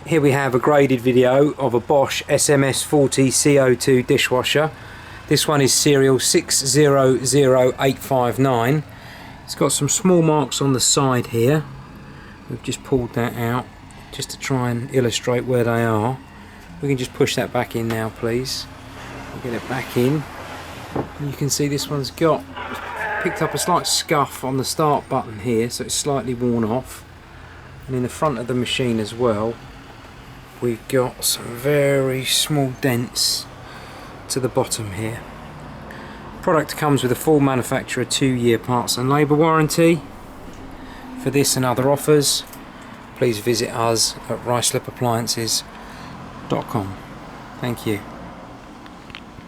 Here we have a graded video of a Bosch SMS40C02 dishwasher. This one is serial 600859. It's got some small marks on the side here. We've just pulled that out just to try and illustrate where they are. We can just push that back in now, please. We'll get it back in. And you can see this one's picked up a slight scuff on the start button here, so it's slightly worn off. And in the front of the machine as well, we've got some very small dents to the bottom here. Product comes with a full manufacturer 2-year parts and labour warranty. For this and other offers, please visit us at ruislipappliances.com. Thank you.